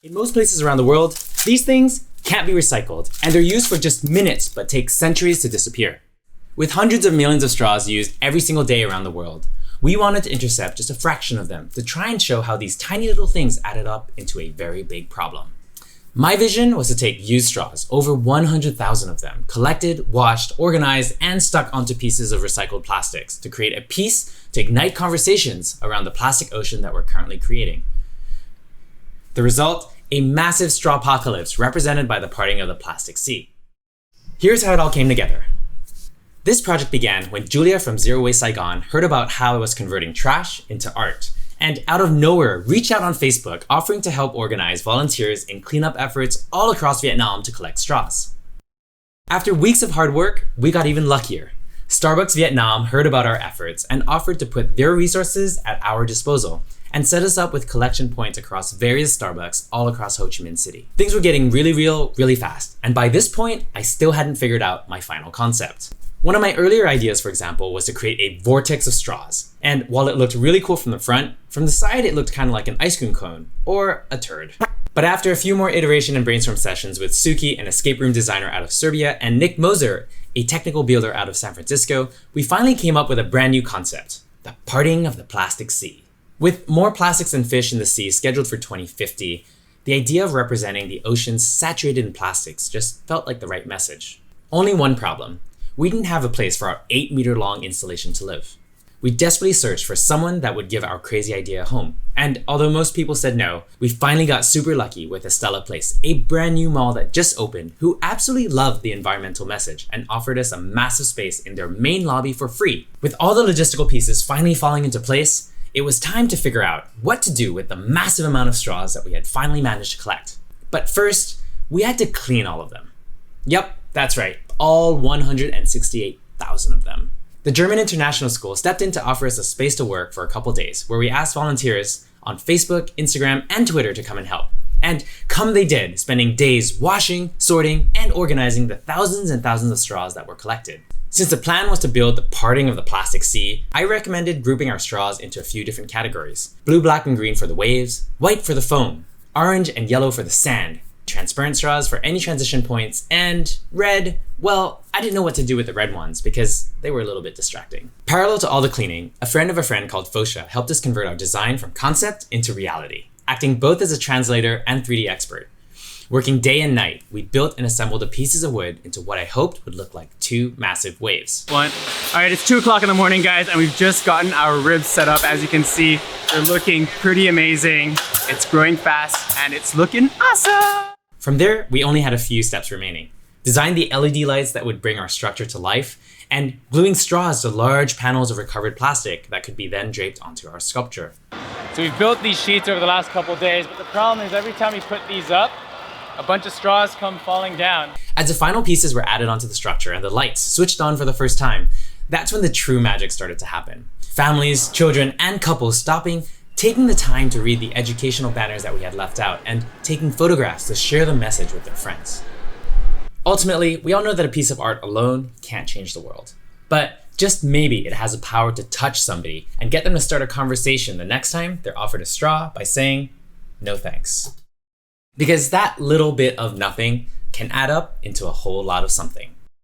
In most places around the world, these things can't be recycled, and they're used for just minutes but take centuries to disappear. With hundreds of millions of straws used every single day around the world, we wanted to intercept just a fraction of them to try and show how these tiny little things added up into a very big problem. My vision was to take used straws, over 100,000 of them, collected, washed, organized, and stuck onto pieces of recycled plastics to create a piece to ignite conversations around the plastic ocean that we're currently creating. The result? A massive straw apocalypse represented by the parting of the plastic sea. Here's how it all came together. This project began when Julia from Zero Waste Saigon heard about how I was converting trash into art, and out of nowhere reached out on Facebook offering to help organize volunteers in cleanup efforts all across Vietnam to collect straws. After weeks of hard work, we got even luckier. Starbucks Vietnam heard about our efforts and offered to put their resources at our disposal and set us up with collection points across various Starbucks all across Ho Chi Minh City. Things were getting really real, really fast, and by this point, I still hadn't figured out my final concept. One of my earlier ideas, for example, was to create a vortex of straws. And while it looked really cool from the front, from the side it looked kind of like an ice cream cone, or a turd. But after a few more iteration and brainstorm sessions with Suki, an escape room designer out of Serbia, and Nick Moser, a technical builder out of San Francisco, we finally came up with a brand new concept, the parting of the plastic sea. With more plastics and fish in the sea scheduled for 2050, the idea of representing the oceans saturated in plastics just felt like the right message. Only one problem. We didn't have a place for our 8-meter-long installation to live. We desperately searched for someone that would give our crazy idea a home. And although most people said no, we finally got super lucky with Estella Place, a brand new mall that just opened, who absolutely loved the environmental message and offered us a massive space in their main lobby for free. With all the logistical pieces finally falling into place, it was time to figure out what to do with the massive amount of straws that we had finally managed to collect. But first, we had to clean all of them. Yep, that's right, all 168,000 of them. The German International School stepped in to offer us a space to work for a couple days, where we asked volunteers on Facebook, Instagram, and Twitter to come and help. And come they did, spending days washing, sorting, and organizing the thousands and thousands of straws that were collected. Since the plan was to build the parting of the plastic sea, I recommended grouping our straws into a few different categories. Blue, black, and green for the waves, white for the foam, orange and yellow for the sand, transparent straws for any transition points, and red, well, I didn't know what to do with the red ones because they were a little bit distracting. Parallel to all the cleaning, a friend of a friend called Fosha helped us convert our design from concept into reality, acting both as a translator and 3D expert. Working day and night, we built and assembled the pieces of wood into what I hoped would look like 2 massive waves. All right, it's 2 o'clock in the morning, guys, and we've just gotten our ribs set up. As you can see, they're looking pretty amazing. It's growing fast, and it's looking awesome. From there, we only had a few steps remaining. Design the LED lights that would bring our structure to life, and gluing straws to large panels of recovered plastic that could be then draped onto our sculpture. So we've built these sheets over the last couple of days, but the problem is every time we put these up, a bunch of straws come falling down. As the final pieces were added onto the structure and the lights switched on for the first time, that's when the true magic started to happen. Families, children, and couples stopping, taking the time to read the educational banners that we had left out, and taking photographs to share the message with their friends. Ultimately, we all know that a piece of art alone can't change the world. But just maybe it has the power to touch somebody and get them to start a conversation the next time they're offered a straw by saying, "No thanks." Because that little bit of nothing can add up into a whole lot of something.